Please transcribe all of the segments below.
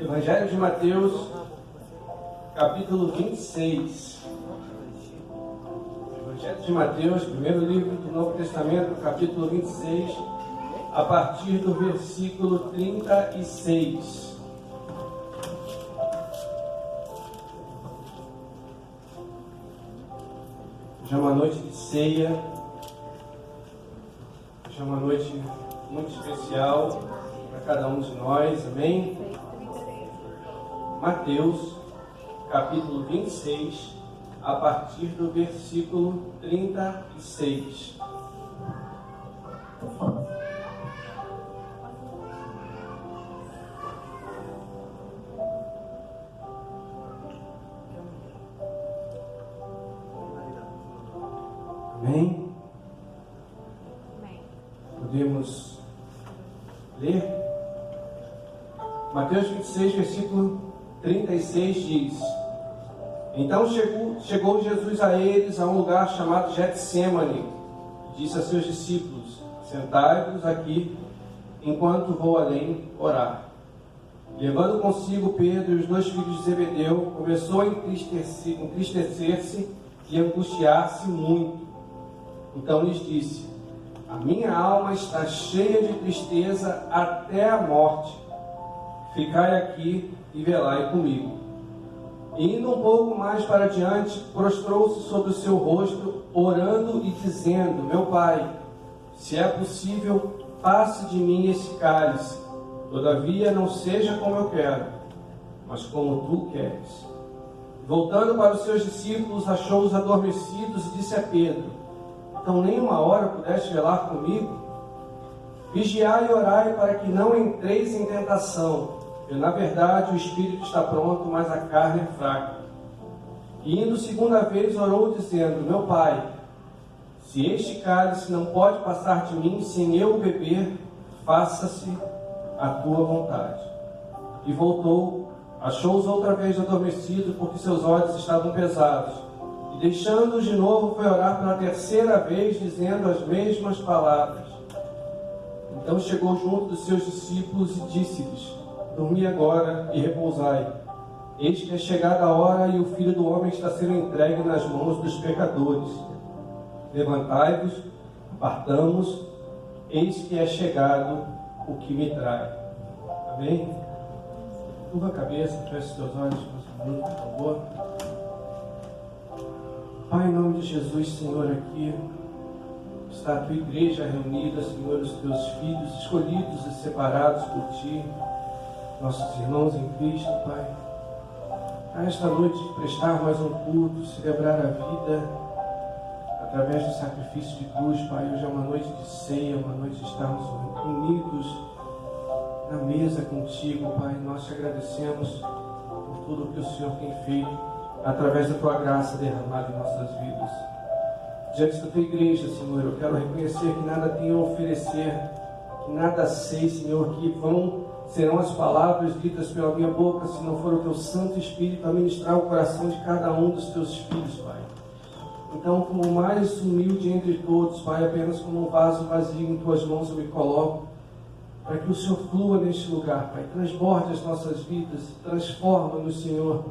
Evangelho de Mateus, capítulo 26. Evangelho de Mateus, primeiro livro do Novo Testamento, capítulo 26, a partir do versículo 36. Hoje é uma noite de ceia, hoje é uma noite muito especial para cada um de nós, amém? Mateus, capítulo 26, a partir do versículo 36. Amém? Podemos ler? Mateus 26, versículo 36 diz: Então chegou Jesus a eles a um lugar chamado Getsêmani, e disse a seus discípulos: Sentai-vos aqui, enquanto vou além orar. Levando consigo Pedro e os dois filhos de Zebedeu, começou a entristecer-se e angustiar-se muito. Então lhes disse: A minha alma está cheia de tristeza até a morte. Ficai aqui e velai comigo. E indo um pouco mais para diante, prostrou-se sobre o seu rosto, orando e dizendo: Meu Pai, se é possível, passe de mim esse cálice. Todavia não seja como eu quero, mas como tu queres. Voltando para os seus discípulos, achou-os adormecidos e disse a Pedro: Então nem uma hora pudeste velar comigo? Vigiai e orai para que não entreis em tentação. E na verdade o espírito está pronto, mas a carne é fraca. E indo segunda vez orou dizendo: Meu Pai, se este cálice não pode passar de mim sem eu o beber, faça-se a tua vontade. E voltou, achou-os outra vez adormecidos, porque seus olhos estavam pesados. E deixando-os de novo, foi orar pela terceira vez, dizendo as mesmas palavras. Então chegou junto dos seus discípulos e disse-lhes: Dormi agora e repousai. Eis que é chegada a hora e o Filho do Homem está sendo entregue nas mãos dos pecadores. Levantai-vos, partamos, eis que é chegado o que me trai. Amém? Curva a cabeça, feche os teus olhos por um minuto, por favor. Pai, em nome de Jesus, Senhor, aqui está a tua igreja reunida, Senhor, os teus filhos escolhidos e separados por ti, nossos irmãos em Cristo, Pai. A esta noite prestar mais um culto, celebrar a vida através do sacrifício de cruz, Pai. Hoje é uma noite de ceia, uma noite de estarmos unidos na mesa contigo, Pai. Nós te agradecemos por tudo o que o Senhor tem feito através da tua graça derramada em nossas vidas. Diante da tua igreja, Senhor, eu quero reconhecer que nada tenho a oferecer, que nada sei, Senhor, que serão as palavras ditas pela minha boca, se não for o teu Santo Espírito a ministrar o coração de cada um dos teus filhos, Pai. Então, como o mais humilde entre todos, Pai, apenas como um vaso vazio em tuas mãos eu me coloco, para que o Senhor flua neste lugar, Pai. Transborde as nossas vidas, transforma-nos, Senhor.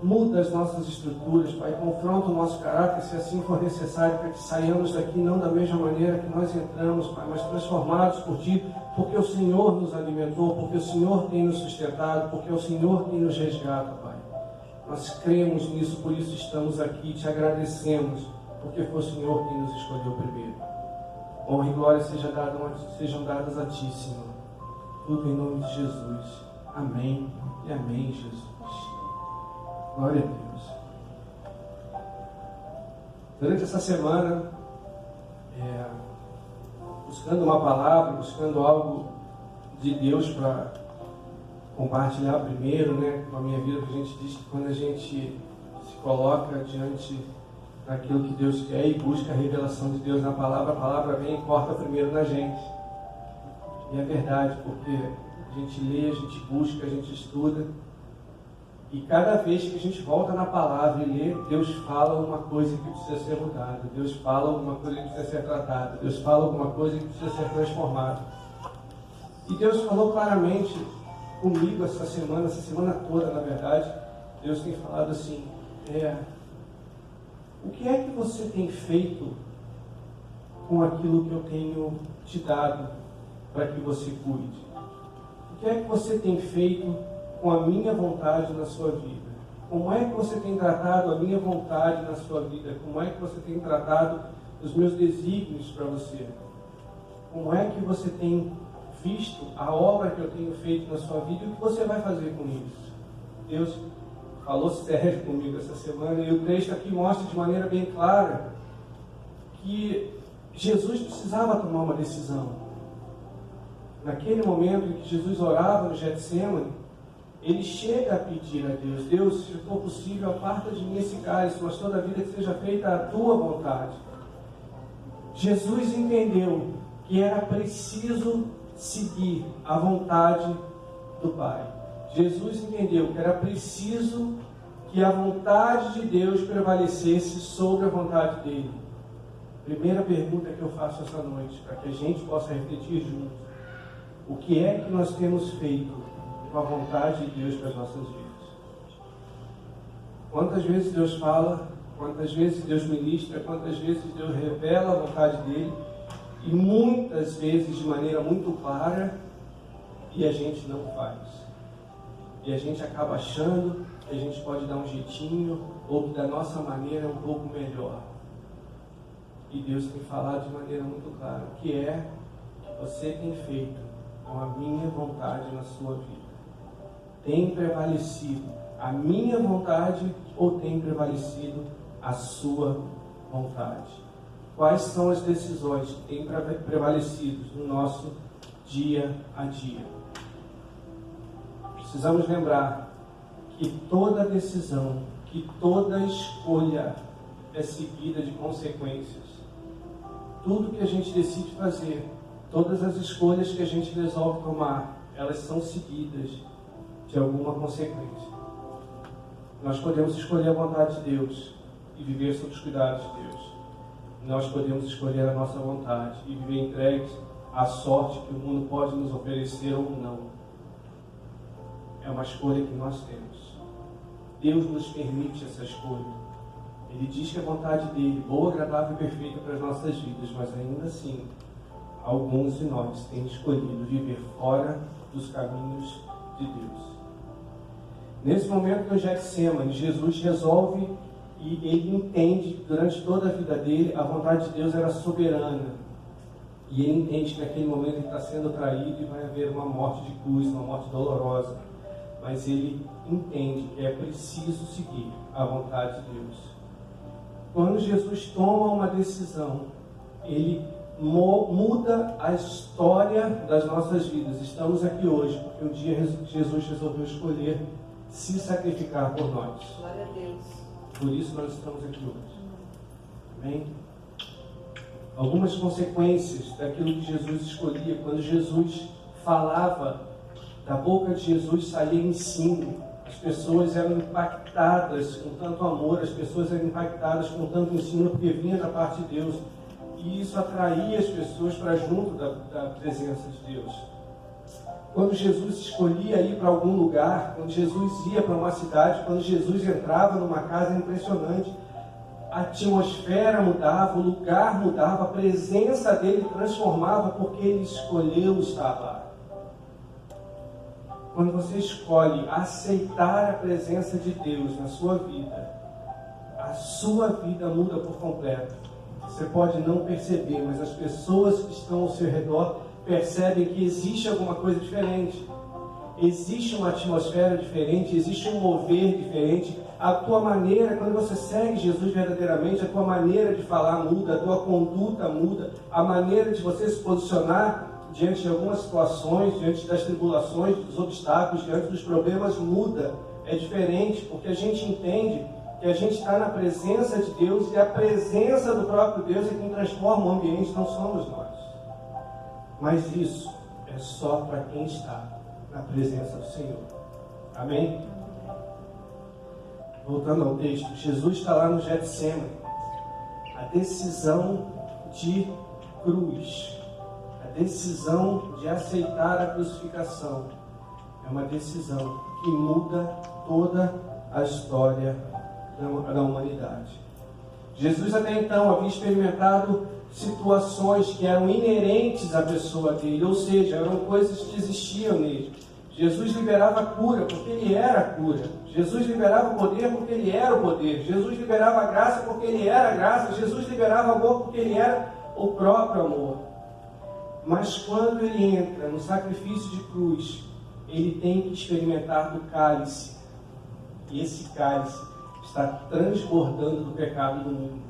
Muda as nossas estruturas, Pai. Confronta o nosso caráter, se assim for necessário, para que saiamos daqui não da mesma maneira que nós entramos, Pai, mas transformados por Ti, porque o Senhor nos alimentou, porque o Senhor tem nos sustentado, porque o Senhor tem nos resgatado, Pai. Nós cremos nisso, por isso estamos aqui, te agradecemos, porque foi o Senhor quem nos escolheu primeiro. Honra e glória sejam dadas a Ti, Senhor. Tudo em nome de Jesus. Amém e amém, Jesus. Glória a Deus. Durante essa semana, buscando uma palavra, buscando algo de Deus para compartilhar primeiro, né, com a minha vida, que a gente diz que quando a gente se coloca diante daquilo que Deus quer e busca a revelação de Deus na palavra, a palavra vem e corta primeiro na gente. E é verdade, porque a gente lê, a gente busca, a gente estuda, e cada vez que a gente volta na palavra e lê, Deus fala uma coisa que precisa ser mudada, Deus fala alguma coisa que precisa ser tratada, Deus fala alguma coisa que precisa ser transformada. E Deus falou claramente comigo essa semana toda, na verdade, Deus tem falado assim, o que é que você tem feito com aquilo que eu tenho te dado para que você cuide? O que é que você tem feito com a minha vontade na sua vida? Como é que você tem tratado a minha vontade na sua vida? Como é que você tem tratado os meus desígnios para você? Como é que você tem visto a obra que eu tenho feito na sua vida e o que você vai fazer com isso? Deus falou sério comigo essa semana e o texto aqui mostra de maneira bem clara que Jesus precisava tomar uma decisão. Naquele momento em que Jesus orava no Getsemane, ele chega a pedir a Deus, Deus, se for possível, aparta de mim esse cálice, mas toda a vida que seja feita a tua vontade. Jesus entendeu que era preciso seguir a vontade do Pai. Jesus entendeu que era preciso que a vontade de Deus prevalecesse sobre a vontade dele. Primeira pergunta que eu faço essa noite, para que a gente possa refletir juntos. O que é que nós temos feito com a vontade de Deus para as nossas vidas? Quantas vezes Deus fala, quantas vezes Deus ministra, quantas vezes Deus revela a vontade dele, e muitas vezes de maneira muito clara, e a gente não faz. E a gente acaba achando que a gente pode dar um jeitinho, ou que da nossa maneira é um pouco melhor. E Deus tem falado de maneira muito clara, o que é que você tem feito com a minha vontade na sua vida? Tem prevalecido a minha vontade ou tem prevalecido a sua vontade? Quais são as decisões que têm prevalecido no nosso dia a dia? Precisamos lembrar que toda decisão, que toda escolha é seguida de consequências. Tudo que a gente decide fazer, todas as escolhas que a gente resolve tomar, elas são seguidas de alguma consequência. Nós podemos escolher a vontade de Deus e viver sob os cuidados de Deus. Nós podemos escolher a nossa vontade e viver entregues à sorte que o mundo pode nos oferecer ou não. É uma escolha que nós temos. Deus nos permite essa escolha. Ele diz que a vontade dele, boa, agradável e perfeita para as nossas vidas, mas ainda assim, alguns de nós têm escolhido viver fora dos caminhos de Deus. Nesse momento no Getsemane, Jesus resolve e ele entende que durante toda a vida dele a vontade de Deus era soberana. E ele entende que naquele momento ele está sendo traído e vai haver uma morte de cruz, uma morte dolorosa. Mas ele entende que é preciso seguir a vontade de Deus. Quando Jesus toma uma decisão, ele muda a história das nossas vidas. Estamos aqui hoje porque um dia Jesus resolveu escolher se sacrificar por nós. Glória a Deus. Por isso nós estamos aqui hoje. Amém? Algumas consequências daquilo que Jesus escolhia. Quando Jesus falava, da boca de Jesus saía ensino. As pessoas eram impactadas com tanto amor, as pessoas eram impactadas com tanto ensino, porque vinha da parte de Deus. E isso atraía as pessoas para junto da presença de Deus. Quando Jesus escolhia ir para algum lugar, quando Jesus ia para uma cidade, quando Jesus entrava numa casa, era impressionante. A atmosfera mudava, o lugar mudava, a presença dele transformava, porque ele escolheu estar lá. Quando você escolhe aceitar a presença de Deus na sua vida, a sua vida muda por completo. Você pode não perceber, mas as pessoas que estão ao seu redor percebem que existe alguma coisa diferente. Existe uma atmosfera diferente, existe um mover diferente. A tua maneira, quando você segue Jesus verdadeiramente, a tua maneira de falar muda, a tua conduta muda, a maneira de você se posicionar diante de algumas situações, diante das tribulações, dos obstáculos, diante dos problemas muda. É diferente, porque a gente entende que a gente está na presença de Deus e a presença do próprio Deus é quem transforma o ambiente, não somos nós. Mas isso é só para quem está na presença do Senhor. Amém? Voltando ao texto, Jesus está lá no Getsemane. A decisão de cruz, a decisão de aceitar a crucificação, é É uma decisão que muda toda a história da humanidade. Jesus até então havia experimentado situações que eram inerentes à pessoa dele, ou seja, eram coisas que existiam nele. Jesus liberava a cura porque ele era a cura. Jesus liberava o poder porque ele era o poder. Jesus liberava a graça porque ele era a graça. Jesus liberava amor porque ele era o próprio amor. Mas quando ele entra no sacrifício de cruz, ele tem que experimentar do cálice. E esse cálice está transbordando do pecado do mundo.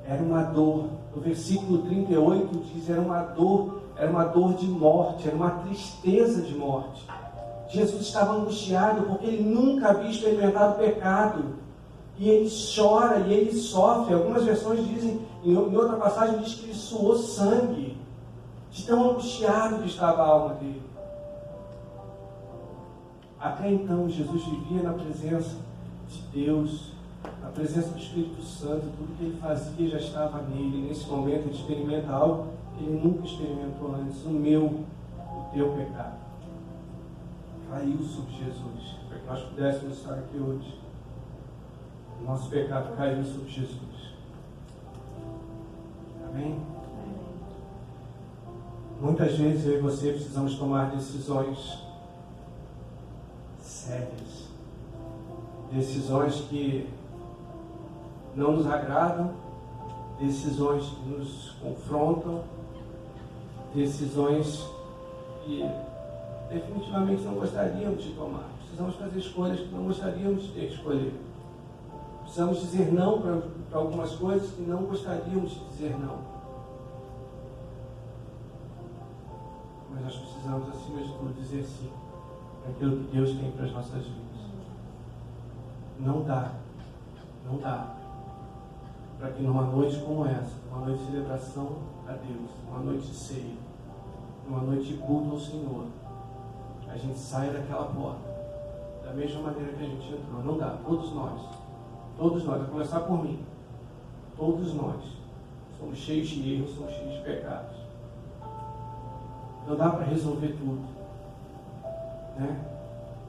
Era uma dor. No versículo 38 diz, era uma dor de morte, era uma tristeza de morte. Jesus estava angustiado porque ele nunca havia experimentado pecado. E ele chora e ele sofre. Algumas versões dizem, em outra passagem diz que ele suou sangue, de tão angustiado que estava a alma dele. Até então, Jesus vivia na presença de Deus, na presença do Espírito Santo. Tudo que ele fazia já estava nele. Nesse momento, ele experimenta algo que ele nunca experimentou antes. O teu pecado caiu sobre Jesus, para que nós pudéssemos estar aqui hoje. O nosso pecado caiu sobre Jesus. Amém? Muitas vezes eu e você precisamos tomar decisões sérias, decisões que não nos agradam, decisões que nos confrontam, decisões que definitivamente não gostaríamos de tomar. Precisamos fazer escolhas que não gostaríamos de ter que escolher. Precisamos dizer não para algumas coisas que não gostaríamos de dizer não. Mas nós precisamos, acima de tudo, dizer sim para aquilo que Deus tem para as nossas vidas. Não dá para que numa noite como essa, uma noite de celebração a Deus, uma noite de ceia, uma noite de culto ao Senhor, a gente saia daquela porta da mesma maneira que a gente entrou. Não dá. Todos nós, a começar por mim, todos nós somos cheios de erros, somos cheios de pecados. Não dá para resolver tudo, né?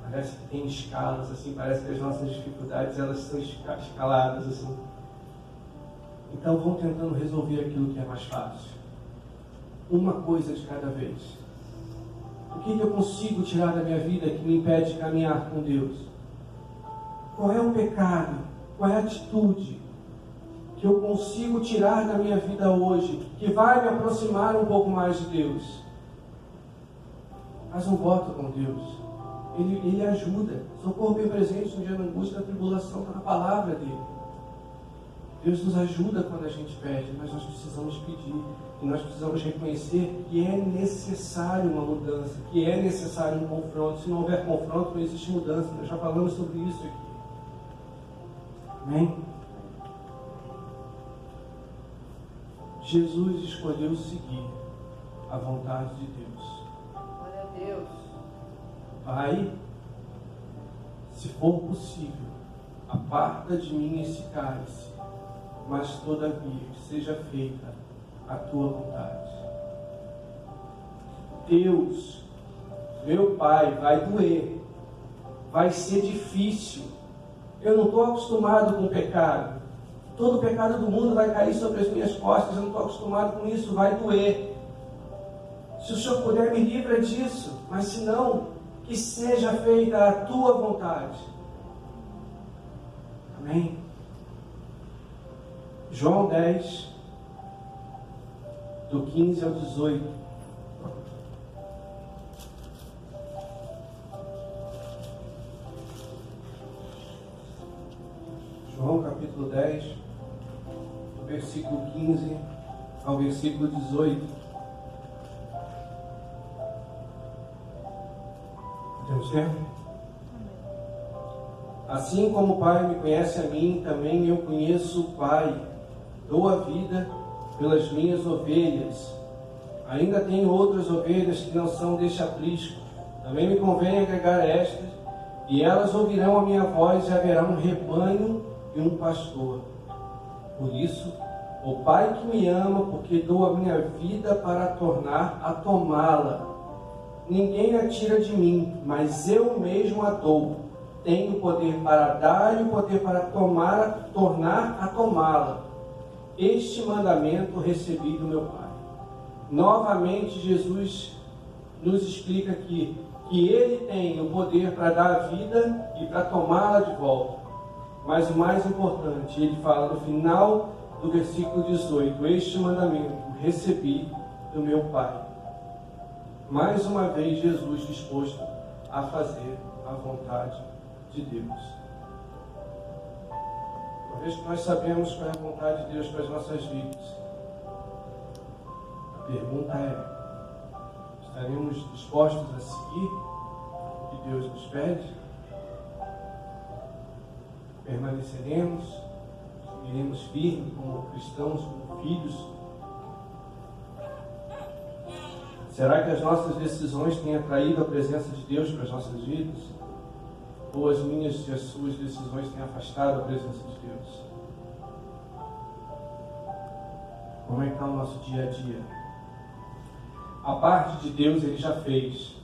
Parece que tem escalas, assim, parece que as nossas dificuldades, elas são escaladas, assim. Então vamos tentando resolver aquilo que é mais fácil. Uma coisa de cada vez. O que eu consigo tirar da minha vida que me impede de caminhar com Deus? Qual é o pecado? Qual é a atitude que eu consigo tirar da minha vida hoje, que vai me aproximar um pouco mais de Deus? Faz um voto com Deus. Ele ajuda. Socorro bem presente no dia da angústia, da tribulação, está na palavra dele. Deus nos ajuda quando a gente pede, mas nós precisamos pedir. E nós precisamos reconhecer que é necessário uma mudança, que é necessário um confronto. Se não houver confronto, não existe mudança. Nós já falamos sobre isso aqui. Amém? Jesus escolheu seguir a vontade de Deus. Glória a Deus. Pai, se for possível, aparta de mim esse cálice, mas todavia seja feita a tua vontade. Deus, meu Pai, vai doer, vai ser difícil. Eu não estou acostumado com o pecado. Todo o pecado do mundo vai cair sobre as minhas costas. Eu não estou acostumado com isso, vai doer. Se o Senhor puder, me livra disso. Mas se não, que seja feita a tua vontade. Amém? João 10, do 15 ao 18. João capítulo 10, do versículo 15 ao versículo 18. Temos tempo? Assim como o Pai me conhece a mim, também eu conheço o Pai. Dou a vida pelas minhas ovelhas. Ainda tenho outras ovelhas que não são deste aprisco. Também me convém agregar estas, e elas ouvirão a minha voz, e haverá um rebanho e um pastor. Por isso, o Pai que me ama, porque dou a minha vida para tornar a tomá-la. ninguém a tira de mim, mas eu mesmo a dou. Tenho poder para dar e o poder para tornar a tomá-la. Este mandamento recebi do meu Pai. Novamente, Jesus nos explica aqui que Ele tem o poder para dar a vida e para tomá-la de volta. Mas o mais importante, Ele fala no final do versículo 18, este mandamento recebi do meu Pai. Mais uma vez, Jesus disposto a fazer a vontade de Deus. Uma vez que nós sabemos qual é a vontade de Deus para as nossas vidas, a pergunta é: estaremos dispostos a seguir o que Deus nos pede? Permaneceremos? Seguiremos firmes como cristãos, como filhos? Será que as nossas decisões têm atraído a presença de Deus para as nossas vidas? Ou as minhas e as suas decisões têm afastado a presença de Deus? Como é que está o nosso dia a dia? A parte de Deus Ele já fez.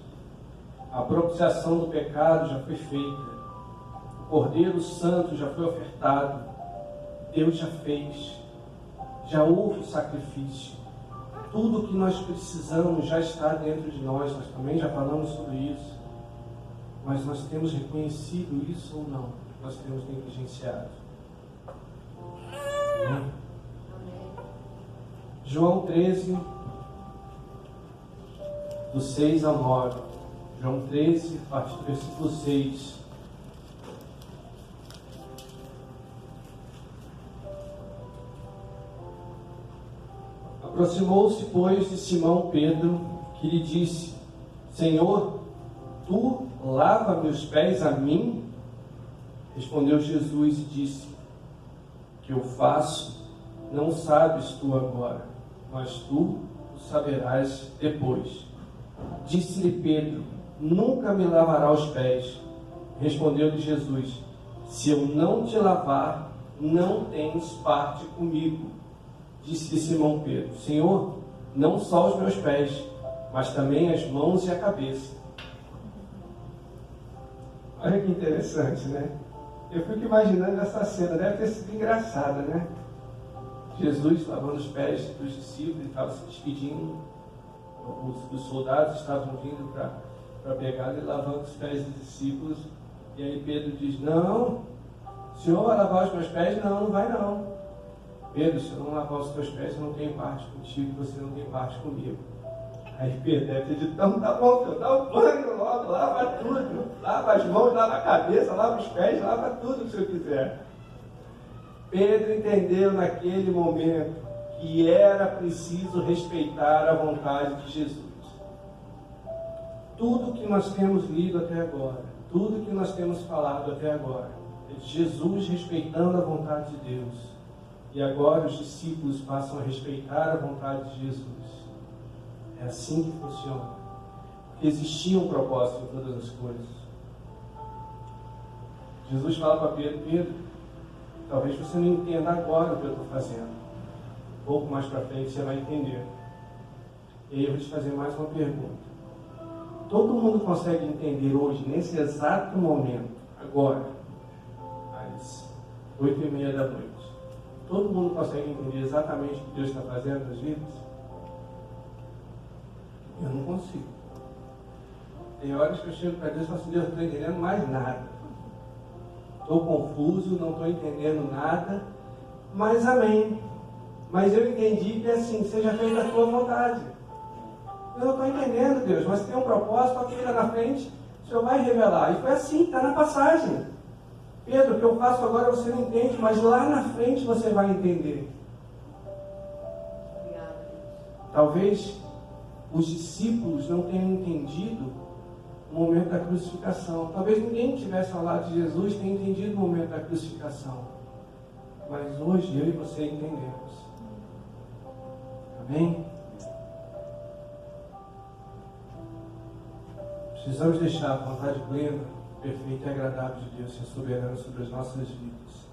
A propiciação do pecado já foi feita. O Cordeiro Santo já foi ofertado. Deus já fez. Já houve o sacrifício. Tudo o que nós precisamos já está dentro de nós. Nós também já falamos sobre isso. Mas nós temos reconhecido isso ou não? Nós temos negligenciado. Amém? João 13, do 6 ao 9. João 13, a partir do versículo 6. Aproximou-se, pois, de Simão Pedro, que lhe disse: Senhor, tu lava-me os pés a mim? Respondeu Jesus e disse: que eu faço, não sabes tu agora, mas tu o saberás depois. Disse-lhe Pedro: nunca me lavará os pés. Respondeu-lhe Jesus: se eu não te lavar, não tens parte comigo. Disse-lhe Simão Pedro: Senhor, não só os meus pés, mas também as mãos e a cabeça. Olha que interessante, né? Eu fico imaginando essa cena, deve ter sido engraçada, né? Jesus lavando os pés dos discípulos, ele estava se despedindo, os soldados estavam vindo para pegar ele, lavando os pés dos discípulos, e aí Pedro diz: não, o Senhor vai lavar os meus pés? Não, não vai não. Pedro, se eu não lavar os teus pés, eu não tenho parte contigo, você não tem parte comigo. Aí Pedro deve ter dito: então tá bom, Senhor, dá um banho logo, lava tudo, lava as mãos, lava a cabeça, lava os pés, lava tudo que o Senhor quiser. Pedro entendeu naquele momento que era preciso respeitar a vontade de Jesus. Tudo que nós temos lido até agora, tudo que nós temos falado até agora, é de Jesus respeitando a vontade de Deus. E agora os discípulos passam a respeitar a vontade de Jesus. É assim que funciona. Porque existia um propósito em todas as coisas. Jesus fala para Pedro: Pedro, talvez você não entenda agora o que eu estou fazendo. Um pouco mais para frente você vai entender. E aí eu vou te fazer mais uma pergunta. Todo mundo consegue entender hoje, nesse exato momento, agora, às 8h30 da noite, todo mundo consegue entender exatamente o que Deus está fazendo nas vidas? Eu não consigo. Tem horas que eu chego para Deus e falo assim: Deus, não estou entendendo mais nada. Estou confuso, não estou entendendo nada, mas amém. Mas eu entendi que é assim, seja feita a tua vontade. Eu não estou entendendo, Deus, mas tem um propósito aqui lá na frente, o Senhor vai revelar. E foi assim, está na passagem. Pedro, o que eu faço agora você não entende, mas lá na frente você vai entender. Talvez os discípulos não tenham entendido o momento da crucificação. Talvez ninguém tivesse falado de Jesus tenha entendido o momento da crucificação. Mas hoje eu e você entendemos. Amém? Precisamos deixar a vontade plena, perfeita e agradável de Deus ser soberana sobre as nossas vidas.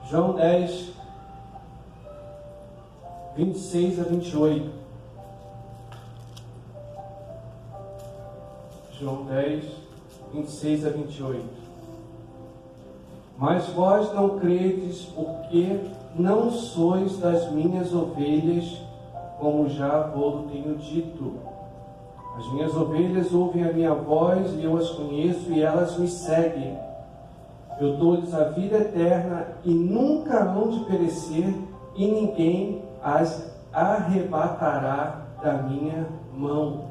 João 10, 26 a 28. João 10, 26 a 28. Mas vós não credes, porque não sois das minhas ovelhas, como já vos tenho dito. As minhas ovelhas ouvem a minha voz, e eu as conheço, e elas me seguem. Eu dou-lhes a vida eterna, e nunca hão de perecer, e ninguém as arrebatará da minha mão.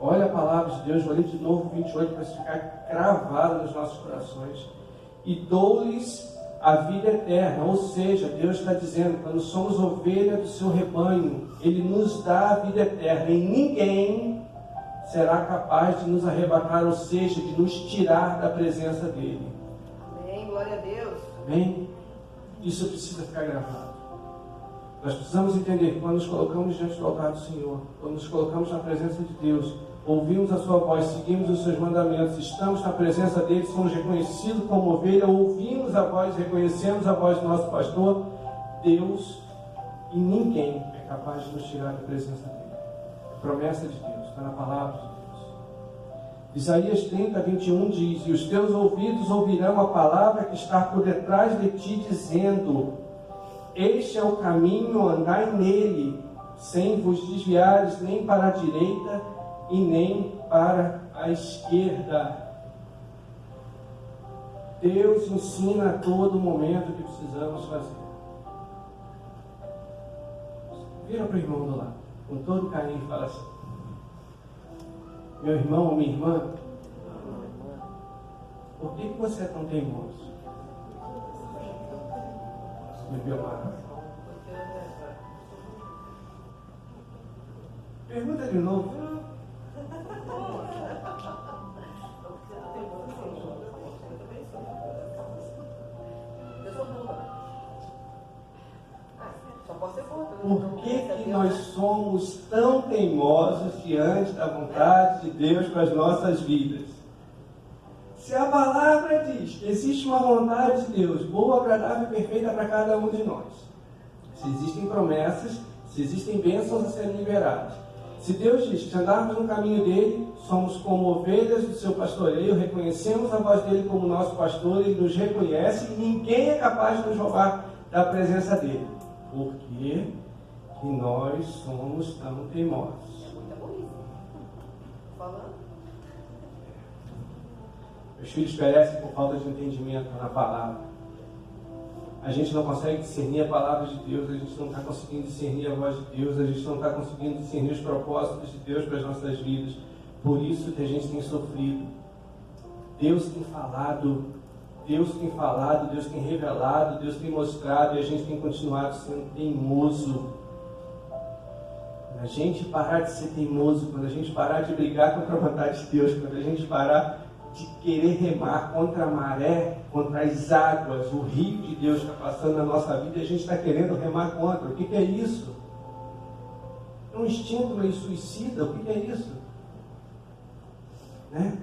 Olha a palavra de Deus, vou ler de novo 28 para ficar cravado nos nossos corações. E dou-lhes a vida eterna, ou seja, Deus está dizendo, quando somos ovelha do seu rebanho, Ele nos dá a vida eterna, e ninguém será capaz de nos arrebatar, ou seja, de nos tirar da presença dEle. Amém, glória a Deus. Amém? Isso precisa ficar gravado. Nós precisamos entender que quando nos colocamos diante do altar do Senhor, quando nos colocamos na presença de Deus, ouvimos a sua voz, seguimos os seus mandamentos, estamos na presença dele, somos reconhecidos como ovelha, ouvimos a voz, reconhecemos a voz do nosso pastor, Deus, e ninguém é capaz de nos tirar da presença dele. A promessa de Deus, está na palavra de Deus. Isaías 30, 21 diz: e os teus ouvidos ouvirão a palavra que está por detrás de ti, dizendo: este é o caminho, andai nele, sem vos desviares nem para a direita e nem para a esquerda. Deus ensina a todo momento o que precisamos fazer. Vira para o irmão do lado, com todo carinho, e fala assim: meu irmão ou minha irmã, por que você é tão teimoso? Meu amado. Pergunta de novo. Por que nós somos tão teimosos diante da vontade de Deus para as nossas vidas? Se a palavra diz que existe uma vontade de Deus, boa, agradável e perfeita para cada um de nós, se existem promessas, se existem bênçãos a serem liberadas, se Deus diz que se andarmos no caminho dele, somos como ovelhas do seu pastoreio, reconhecemos a voz dele como nosso pastor, ele nos reconhece e ninguém é capaz de nos roubar da presença dele. Por que nós somos tão teimosos? Meus filhos perecem por falta de entendimento na palavra. A gente não consegue discernir a palavra de Deus, a gente não está conseguindo discernir a voz de Deus, a gente não está conseguindo discernir os propósitos de Deus para as nossas vidas. Por isso que a gente tem sofrido. Deus tem falado, Deus tem revelado, Deus tem mostrado, e a gente tem continuado sendo teimoso. Quando a gente parar de ser teimoso, quando a gente parar de brigar contra a vontade de Deus, quando a gente parar de querer remar contra a maré, contra as águas, o rio de Deus está passando na nossa vida e a gente está querendo remar contra. O que é isso? É um instinto meio suicida. O que é isso? Né?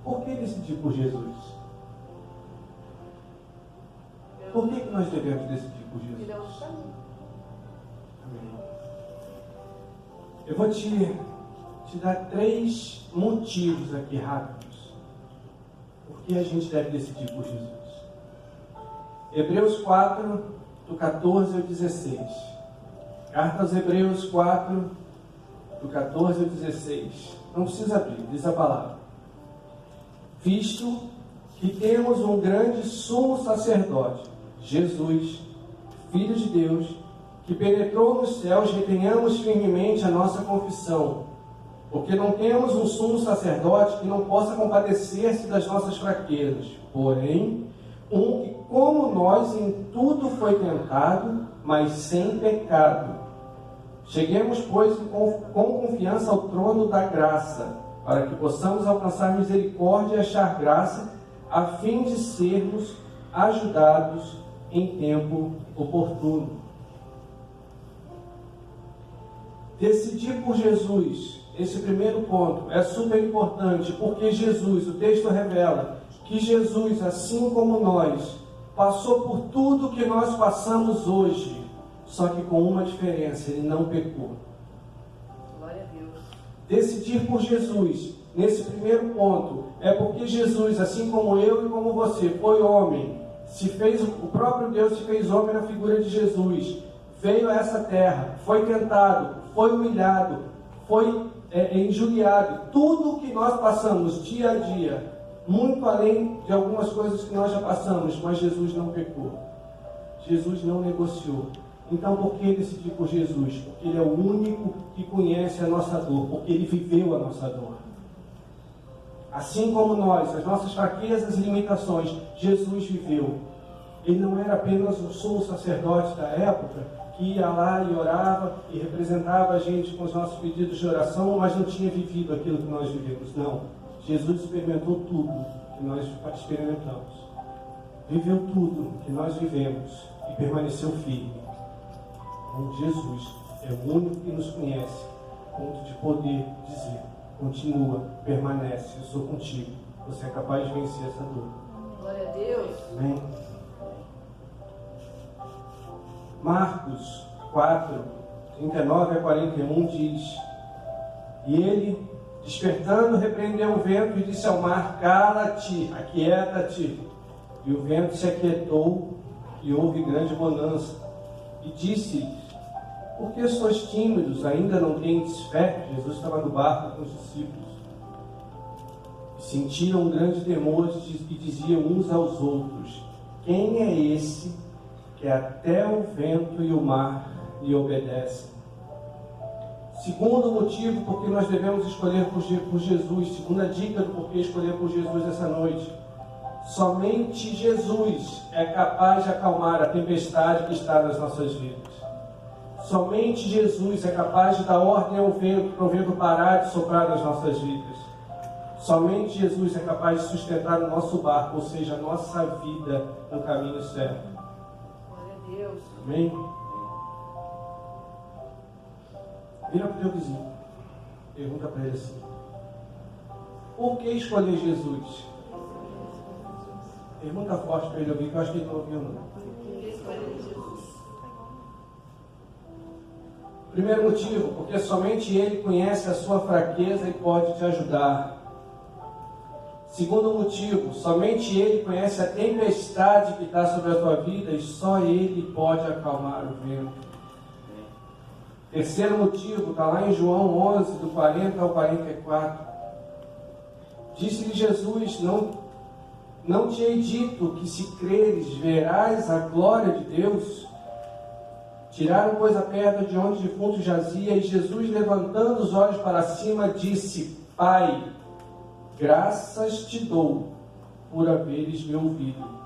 Por que decidir por Jesus? Por que nós devemos decidir por Jesus? Amém. Eu vou te dar 3 motivos aqui rápidos por que a gente deve decidir por Jesus. Hebreus 4, do 14 ao 16. Carta aos Hebreus 4, do 14 ao 16. Não precisa abrir, diz a palavra: visto que temos um grande sumo sacerdote, Jesus, Filho de Deus, que penetrou nos céus, retenhamos firmemente a nossa confissão. Porque não temos um sumo sacerdote que não possa compadecer-se das nossas fraquezas, porém, um que, como nós, em tudo foi tentado, mas sem pecado. Cheguemos, pois, com confiança ao trono da graça, para que possamos alcançar misericórdia e achar graça, a fim de sermos ajudados em tempo oportuno. Decidir por Jesus. Esse primeiro ponto é super importante, porque Jesus, o texto revela que Jesus, assim como nós, passou por tudo que nós passamos hoje, só que com uma diferença: ele não pecou. decidir por Jesus, nesse primeiro ponto, é porque Jesus, assim como eu e como você, foi homem, o próprio Deus se fez homem na figura de Jesus, veio a essa terra, foi tentado, foi humilhado, foi injuriado, tudo o que nós passamos dia a dia, muito além de algumas coisas que nós já passamos, mas Jesus não pecou, Jesus não negociou. Então, por que decidir por Jesus? Porque Ele é o único que conhece a nossa dor, porque Ele viveu a nossa dor. Assim como nós, as nossas fraquezas e limitações, Jesus viveu. Ele não era apenas um sumo sacerdote da época, que ia lá e orava e representava a gente com os nossos pedidos de oração, mas não tinha vivido aquilo que nós vivemos. Não. Jesus experimentou tudo que nós experimentamos. Viveu tudo que nós vivemos e permaneceu firme. Então, Jesus é o único que nos conhece, a ponto de poder dizer: continua, permanece, eu sou contigo. Você é capaz de vencer essa dor. Glória a Deus. Amém? Marcos 4, 39 a 41 diz: E ele, despertando, repreendeu o vento e disse ao mar: Cala-te, aquieta-te. E o vento se aquietou e houve grande bonança. E disse-lhes: Por que sois tímidos, ainda não tendes fé? Jesus estava no barco com os discípulos. E sentiram um grande temor e diziam uns aos outros: Quem é esse que até o vento e o mar lhe obedecem? Segundo motivo porque nós devemos escolher por Jesus, segunda dica do porquê escolher por Jesus essa noite: somente Jesus é capaz de acalmar a tempestade que está nas nossas vidas. Somente Jesus é capaz de dar ordem ao vento, para o vento parar de soprar nas nossas vidas. Somente Jesus é capaz de sustentar o nosso barco, ou seja, a nossa vida no caminho certo. Glória a Deus. Amém? Vira para o teu vizinho. Pergunta para ele assim: por que escolher Jesus? Pergunta forte para ele ouvir, que eu acho que ele não ouviu não. Primeiro motivo, porque somente Ele conhece a sua fraqueza e pode te ajudar. Segundo motivo, somente Ele conhece a tempestade que está sobre a tua vida e só Ele pode acalmar o vento. Terceiro motivo, está lá em João 11, do 40 ao 44. Disse-lhe Jesus: Não te hei dito que se creres verás a glória de Deus? Tiraram, pois, a pedra de onde o defunto jazia, e Jesus, levantando os olhos para cima, disse: Pai, graças te dou por haveres me ouvido.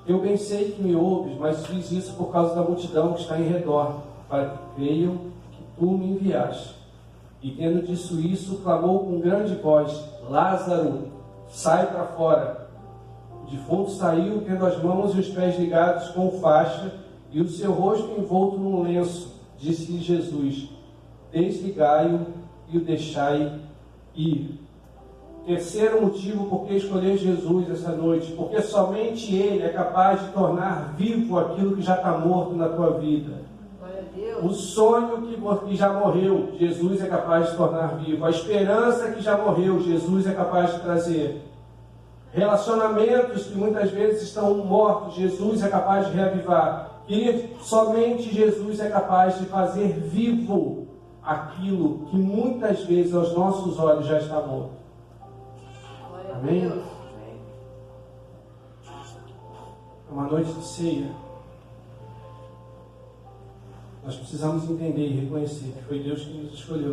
Eu bem sei que me ouves, mas fiz isso por causa da multidão que está em redor, para que creiam que tu me enviaste. E tendo dito isso, clamou com grande voz: Lázaro, sai para fora. O defunto saiu, tendo as mãos e os pés ligados com faixa, e o seu rosto envolto num lenço. Disse-lhe Jesus: Desligai-o e o deixai ir. Terceiro motivo por que escolher Jesus essa noite: porque somente Ele é capaz de tornar vivo aquilo que já está morto na tua vida. Glória a Deus. O sonho que já morreu, Jesus é capaz de tornar vivo. A esperança que já morreu, Jesus é capaz de trazer. Relacionamentos que muitas vezes estão mortos, Jesus é capaz de reavivar. E somente Jesus é capaz de fazer vivo aquilo que muitas vezes aos nossos olhos já está morto. Glória a Amém? Deus. É uma noite de ceia. Nós precisamos entender e reconhecer que foi Deus que nos escolheu.